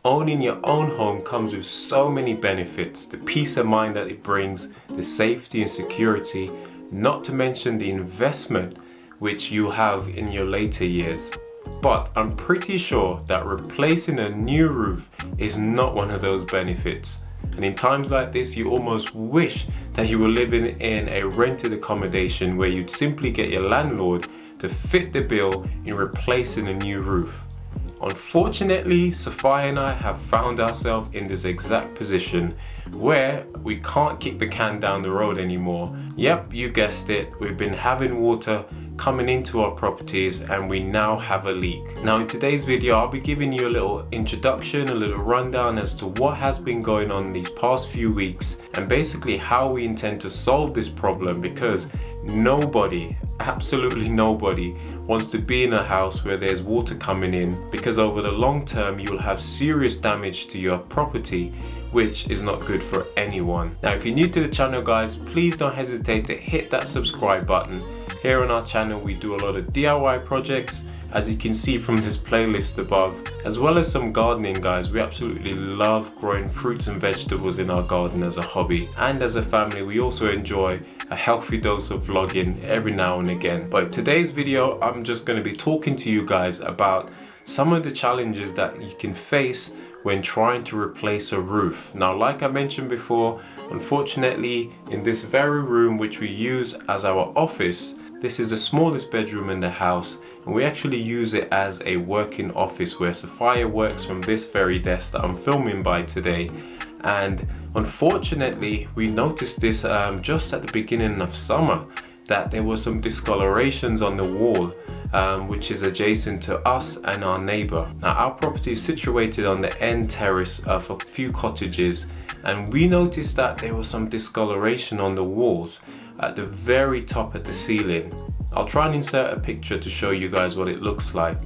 owning your own home comes with so many benefits. The peace of mind that it brings, the safety and security, not to mention the investment which you have in your later years. But I'm pretty sure that replacing a new roof is not one of those benefits. And in times like this, you almost wish that you were living in a rented accommodation where you'd simply get your landlord to fit the bill in replacing a new roof. Unfortunately, Sapphire and I have found ourselves in this exact position where we can't kick the can down the road anymore. Yep, you guessed it, we've been having water coming into our properties and we now have a leak. Now in today's video, I'll be giving you a little introduction, a little rundown as to what has been going on these past few weeks and basically how we intend to solve this problem, because nobody, absolutely nobody, wants to be in a house where there's water coming in, because over the long term you'll have serious damage to your property, which is not good for anyone. Now if you're new to the channel guys, please don't hesitate to hit that subscribe button. Here on our channel we do a lot of DIY projects, as you can see from this playlist above, as well as some gardening guys. We absolutely love growing fruits and vegetables in our garden as a hobby, and as a family we also enjoy a healthy dose of vlogging every now and again. But today's video I'm just going to be talking to you guys about some of the challenges that you can face when trying to replace a roof. Now like I mentioned before, unfortunately in this very room which we use as our office, this is the smallest bedroom in the house, and we actually use it as a working office where Sapphire works from this very desk that I'm filming by today. And unfortunately we noticed this just at the beginning of summer, that there were some discolorations on the wall which is adjacent to us and our neighbor. Now our property is situated on the end terrace of a few cottages, and we noticed that there was some discoloration on the walls at the very top at the ceiling. I'll try and insert a picture to show you guys what it looks like.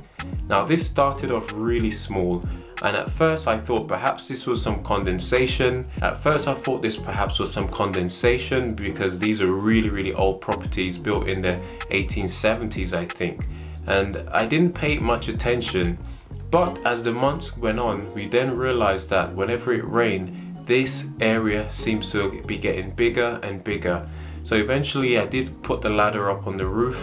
Now this started off really small, and at first I thought perhaps this was some condensation. Because these are really old properties built in the 1870s I think, and I didn't pay much attention. But as the months went on, we then realized that whenever it rained, this area seems to be getting bigger and bigger. So eventually I did put the ladder up on the roof,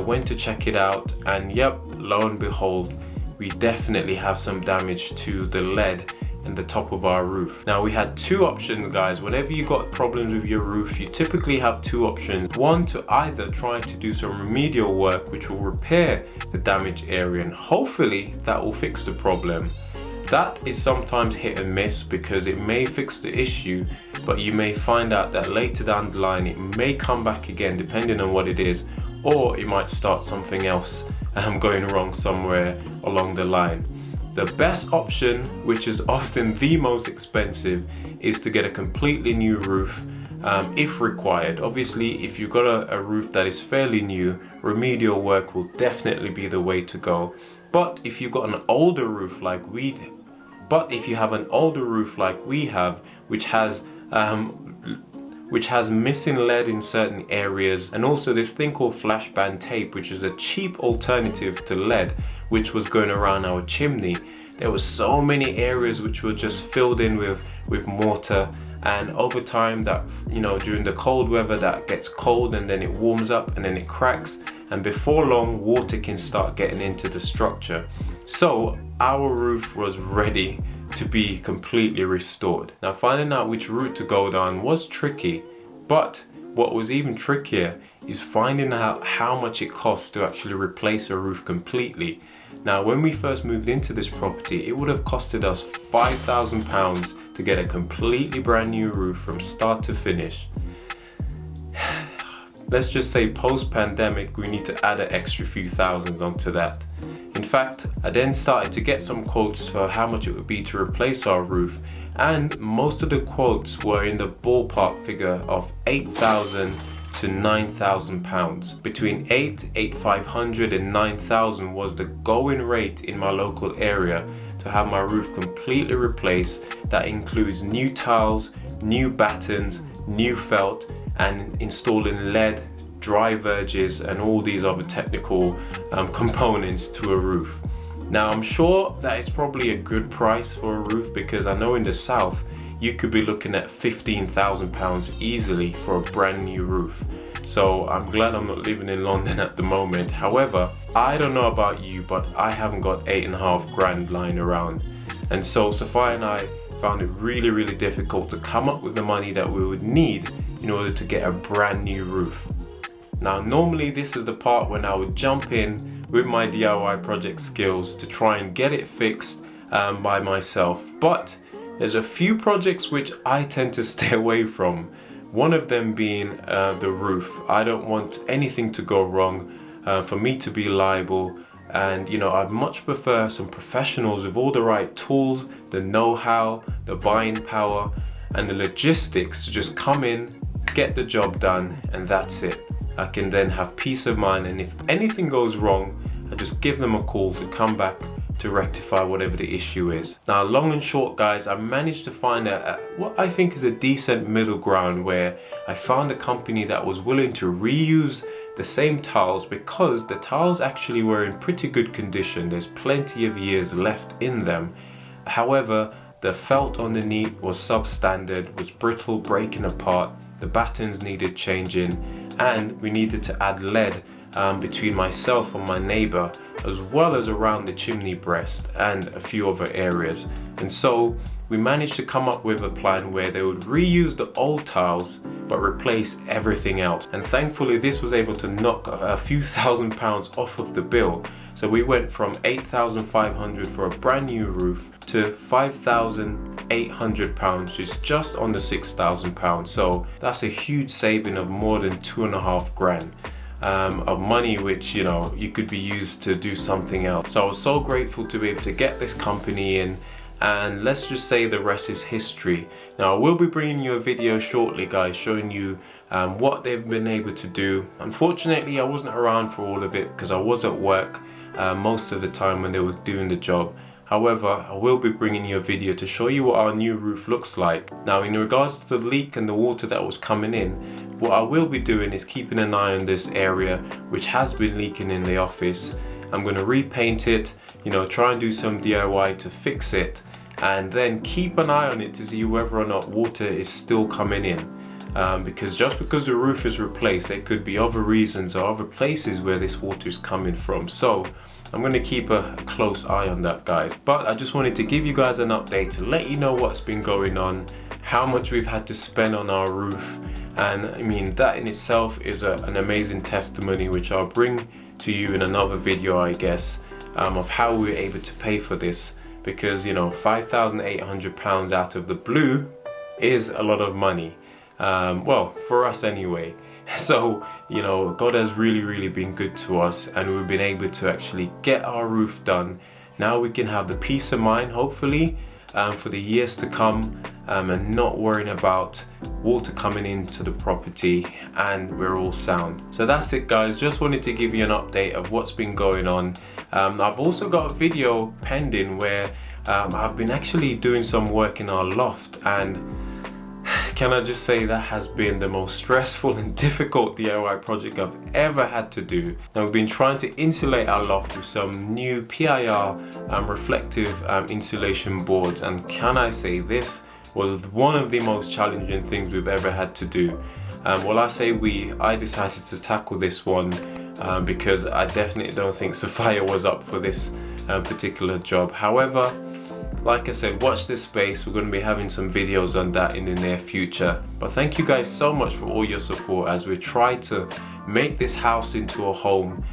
went to check it out, and yep, lo and behold, we definitely have some damage to the lead in the top of our roof. Now we had two options guys. Whenever you got problems with your roof, you typically have two options. One, to either try to do some remedial work which will repair the damaged area, and hopefully that will fix the problem. That is sometimes hit and miss, because it may fix the issue, but you may find out that later down the line it may come back again depending on what it is, or it might start something else going wrong somewhere along the line. The best option, which is often the most expensive, is to get a completely new roof if required. Obviously if you've got a roof that is fairly new, remedial work will definitely be the way to go. But if you've got an older roof like we have, which has missing lead in certain areas, and also this thing called flashband tape, which is a cheap alternative to lead, which was going around our chimney. There were so many areas which were just filled in with mortar, and over time that, you know, during the cold weather that gets cold and then it warms up and then it cracks, and before long water can start getting into the structure. So our roof was ready to be completely restored. Now finding out which route to go down was tricky, but what was even trickier is finding out how much it costs to actually replace a roof completely. Now when we first moved into this property, it would have costed us £5,000 to get a completely brand new roof from start to finish. Let's just say post-pandemic we need to add an extra few thousands onto that. In fact, I then started to get some quotes for how much it would be to replace our roof, and most of the quotes were in the ballpark figure of £8,000 to £9,000. Between £8,500 and £9,000 was the going rate in my local area to have my roof completely replaced. That includes new tiles, new battens, new felt, and installing lead, dry verges, and all these other technical components to a roof. Now I'm sure that it's probably a good price for a roof, because I know in the south you could be looking at £15,000 easily for a brand new roof. So I'm glad I'm not living in London at the moment. However, I don't know about you, but I haven't got £8.5 grand lying around. And so Sapphire and I found it really difficult to come up with the money that we would need in order to get a brand new roof. Now normally this is the part when I would jump in with my DIY project skills to try and get it fixed by myself, but there's a few projects which I tend to stay away from. One of them being the roof. I don't want anything to go wrong, for me to be liable, and you know, I'd much prefer some professionals with all the right tools, the know-how, the buying power and the logistics to just come in, get the job done, and that's it. I can then have peace of mind, and if anything goes wrong, I just give them a call to come back to rectify whatever the issue is. Now long and short guys, I managed to find what I think is a decent middle ground, where I found a company that was willing to reuse the same tiles, because the tiles actually were in pretty good condition. There's plenty of years left in them. However, the felt underneath was substandard, was brittle, breaking apart. The battens needed changing, and we needed to add lead between myself and my neighbor, as well as around the chimney breast and a few other areas. And so we managed to come up with a plan where they would reuse the old tiles but replace everything else. And thankfully this was able to knock a few £1,000s off of the bill. So we went from £8,500 for a brand new roof to £5,800, which is just under £6,000. So that's a huge saving of more than 2.5 grand. Of money which, you know, you could be used to do something else. So I was so grateful to be able to get this company in, and let's just say the rest is history. Now I will be bringing you a video shortly guys, showing you what they've been able to do. Unfortunately I wasn't around for all of it because I was at work most of the time when they were doing the job. However, I will be bringing you a video to show you what our new roof looks like. Now in regards to the leak and the water that was coming in, what I will be doing is keeping an eye on this area which has been leaking in the office. I'm going to repaint it, you know, try and do some DIY to fix it, and then keep an eye on it to see whether or not water is still coming in. Because just because the roof is replaced, there could be other reasons or other places where this water is coming from. So I'm going to keep a close eye on that guys. But I just wanted to give you guys an update to let you know what's been going on, how much we've had to spend on our roof. And I mean, that in itself is an amazing testimony which I'll bring to you in another video I guess, of how we were able to pay for this. Because you know, £5,800 out of the blue is a lot of money, well for us anyway. So you know, God has really been good to us, and we've been able to actually get our roof done. Now we can have the peace of mind hopefully for the years to come, and not worrying about water coming into the property, and we're all sound. So that's it guys, just wanted to give you an update of what's been going on. I've also got a video pending where I've been actually doing some work in our loft, and can I just say that has been the most stressful and difficult DIY project I've ever had to do. Now we've been trying to insulate our loft with some new PIR reflective insulation boards, and can I say this was one of the most challenging things we've ever had to do. Well, I say I decided to tackle this one because I definitely don't think Sapphire was up for this particular job. However, like I said, watch this space. We're going to be having some videos on that in the near future. But thank you guys so much for all your support as we try to make this house into a home,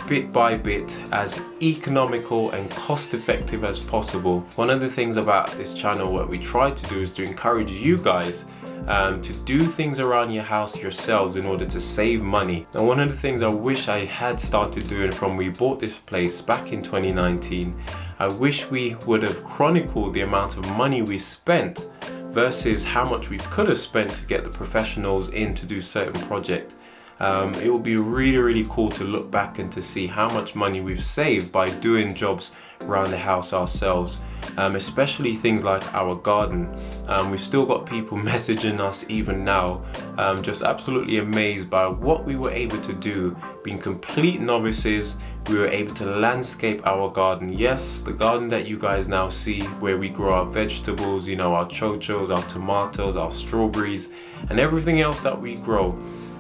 bit by bit, as economical and cost effective as possible. One of the things about this channel, what we try to do is to encourage you guys to do things around your house yourselves in order to save money. And one of the things I wish I had started doing from we bought this place back in 2019, I wish we would have chronicled the amount of money we spent versus how much we could have spent to get the professionals in to do certain projects. It would be really cool to look back and to see how much money we've saved by doing jobs around the house ourselves, especially things like our garden. We've still got people messaging us even now, just absolutely amazed by what we were able to do, being complete novices, We were able to landscape our garden. Yes, the garden that you guys now see, where we grow our vegetables, you know, our chochos, our tomatoes, our strawberries, and everything else that we grow.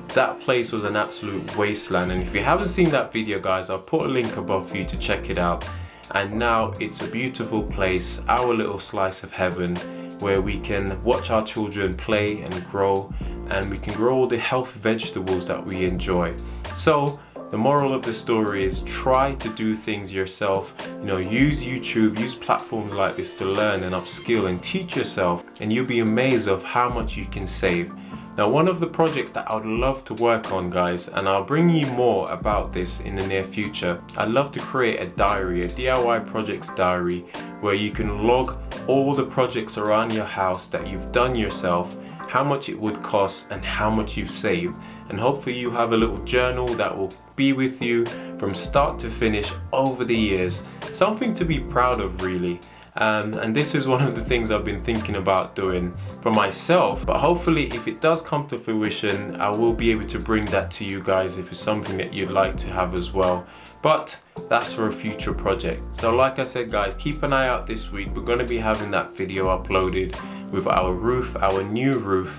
That place was an absolute wasteland, and if you haven't seen that video, guys, I'll put a link above for you to check it out. And now it's a beautiful place, our little slice of heaven, where we can watch our children play and grow, and we can grow all the healthy vegetables that we enjoy. So the moral of the story is try to do things yourself. You know, use YouTube, use platforms like this to learn and upskill and teach yourself, and you'll be amazed of how much you can save. Now, one of the projects that I would love to work on, guys, and I'll bring you more about this in the near future, I'd love to create a diary, a DIY projects diary, where you can log all the projects around your house that you've done yourself, how much it would cost and how much you've saved. And hopefully you have a little journal that will be with you from start to finish over the years. Something to be proud of, really. And this is one of the things I've been thinking about doing for myself, but hopefully if it does come to fruition, I will be able to bring that to you guys if it's something that you'd like to have as well. But that's for a future project. So like I said, guys, keep an eye out this week. We're going to be having that video uploaded with our roof, our new roof,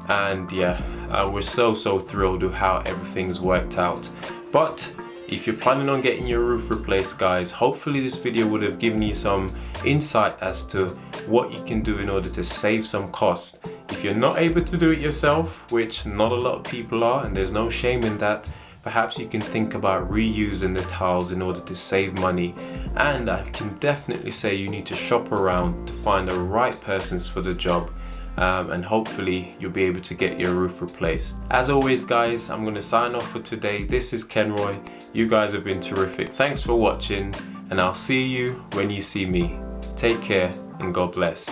and yeah, we're so thrilled with how everything's worked out. But if you're planning on getting your roof replaced, guys, hopefully this video would have given you some insight as to what you can do in order to save some cost. If you're not able to do it yourself, which not a lot of people are, and there's no shame in that, perhaps you can think about reusing the tiles in order to save money. And I can definitely say you need to shop around to find the right persons for the job. And hopefully you'll be able to get your roof replaced. As always, guys, I'm going to sign off for today. This is Kenroy. You guys have been terrific. Thanks for watching, and I'll see you when you see me. Take care and God bless.